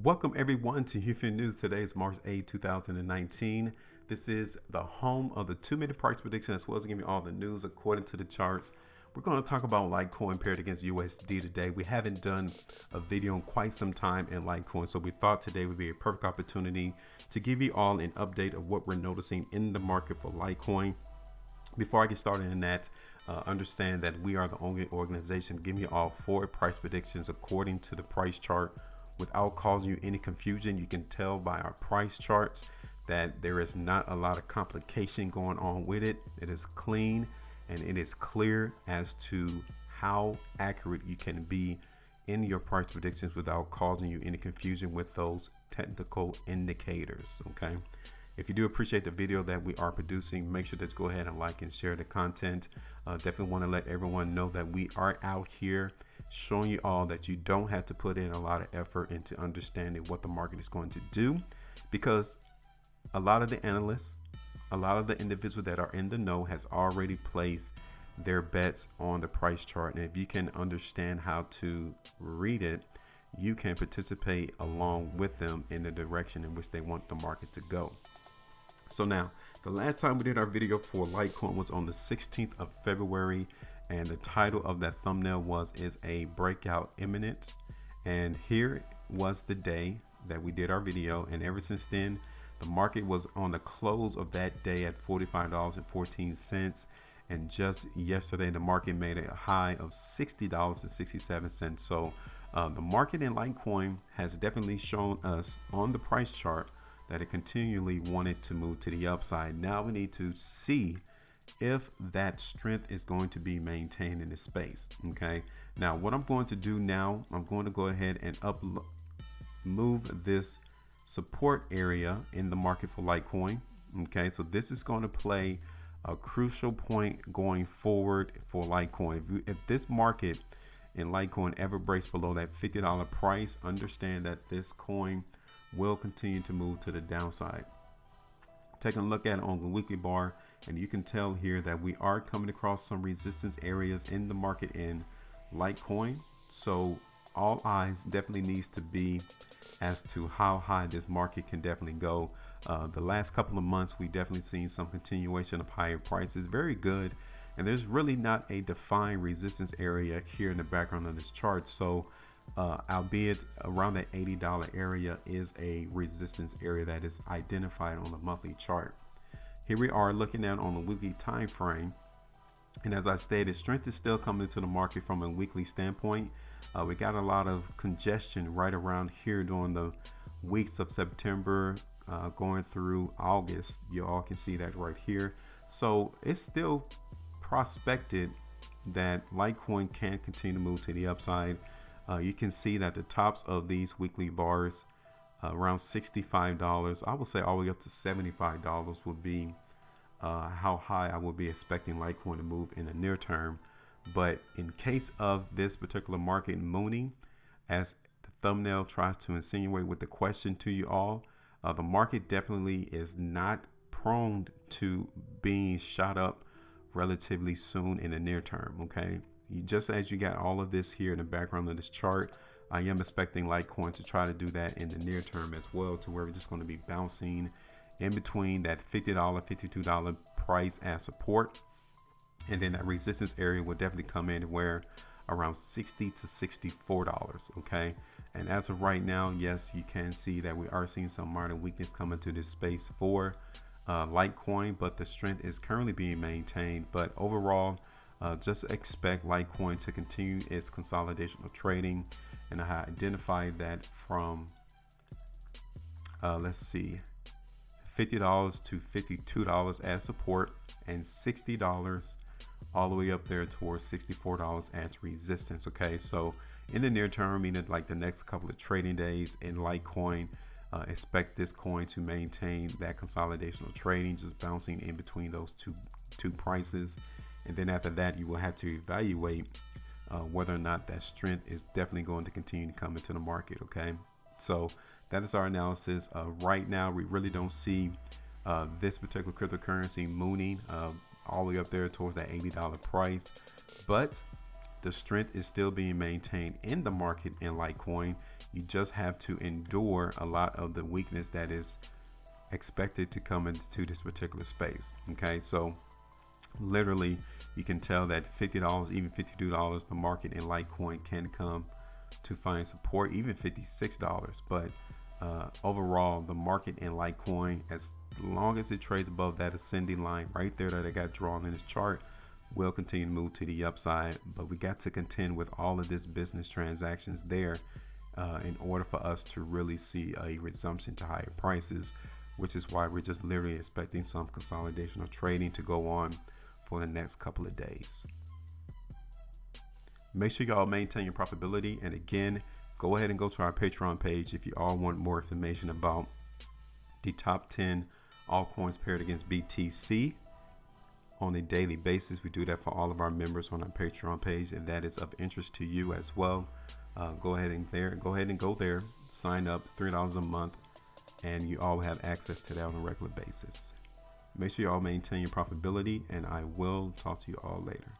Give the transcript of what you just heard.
Welcome everyone to HueFin News. Today is March 8, 2019. This is the home of the 2-minute price prediction as well as giving you all the news according to the charts. We're going to talk about Litecoin paired against USD today. We haven't done a video in quite some time in Litecoin, so we thought today would be a perfect opportunity to give you all an update of what we're noticing in the market for Litecoin. Before I get started in that, understand that we are the only organization giving you all forward price predictions according to the price chart without causing you any confusion. You can tell by our price charts that there is not a lot of complication going on with it. It is clean and it is clear as to how accurate you can be in your price predictions without causing you any confusion with those technical indicators. Okay, if you do appreciate the video that we are producing, make sure to go ahead and like and share the content. Definitely want to let everyone know that we are out here showing you all that you don't have to put in a lot of effort into understanding what the market is going to do, because a lot of the analysts, a lot of the individuals that are in the know has already placed their bets on the price chart. And if you can understand how to read it, you can participate along with them in the direction in which they want the market to go. So now, the last time we did our video for Litecoin was on the 16th of February, and the title of that thumbnail was "Is a Breakout Imminent?" And here was the day that we did our video, and ever since then, the market was on the close of that day at $45.14, and just yesterday the market made a high of $60.67. So the market in Litecoin has definitely shown us on the price chart that it continually wanted to move to the upside. Now we need to see if that strength is going to be maintained in this space. Okay, now what I'm going to do now, I'm going to go ahead and move this support area in the market for Litecoin. Okay, so this is going to play a crucial point going forward for Litecoin. If this market in Litecoin ever breaks below that $50 price, understand that this coin will continue to move to the downside. Taking a look at it on the weekly bar, and you can tell here that we are coming across some resistance areas in the market in Litecoin. So all eyes definitely needs to be as to how high this market can definitely go. The last couple of months, we definitely seen some continuation of higher prices, very good, and there's really not a defined resistance area here in the background of this chart. So albeit around that $80 area is a resistance area that is identified on the monthly chart. Here we are looking at on the weekly time frame, and as I stated, strength is still coming to the market from a weekly standpoint. We got a lot of congestion right around here during the weeks of September going through August. You all can see that right here. So it's still prospected that Litecoin can continue to move to the upside. You can see that the tops of these weekly bars around $65, I would say all the way up to $75 would be how high I would be expecting Litecoin to move in the near term. But in case of this particular market mooning, as the thumbnail tries to insinuate with the question to you all, the market definitely is not prone to being shot up relatively soon in the near term. Okay, just as you got all of this here in the background of this chart, I am expecting Litecoin to try to do that in the near term as well, to where we're just going to be bouncing in between that $50, $52 price as support, and then that resistance area will definitely come in where around $60 to $64. Okay, and as of right now, yes, you can see that we are seeing some minor weakness coming to this space for Litecoin, but the strength is currently being maintained. But overall, just expect Litecoin to continue its consolidation of trading, and I identified that from let's see, $50 to $52 as support, and $60 all the way up there towards $64 as resistance. Okay, so in the near term, meaning like the next couple of trading days in Litecoin, expect this coin to maintain that consolidation of trading, just bouncing in between those two prices. And then after that, you will have to evaluate whether or not that strength is definitely going to continue to come into the market. Okay, so that is our analysis. Right now, we really don't see this particular cryptocurrency mooning all the way up there towards that $80 price, but The strength is still being maintained in the market in Litecoin. You just have to endure a lot of the weakness that is expected to come into this particular space. Okay, so literally you can tell that $50, even $52, the market in Litecoin can come to find support, even $56. But overall, the market in Litecoin, as long as it trades above that ascending line right there that I got drawn in this chart, will continue to move to the upside. But we got to contend with all of this business transactions there in order for us to really see a resumption to higher prices, which is why we're just literally expecting some consolidation or trading to go on for the next couple of days. Make sure y'all maintain your profitability, and again, go ahead and go to our Patreon page if you all want more information about the top 10 altcoins paired against BTC on a daily basis. We do that for all of our members on our Patreon page, and that is of interest to you as well. Go ahead and go there, sign up, $3 a month, and you all have access to that on a regular basis. Make sure you all maintain your profitability, and I will talk to you all later.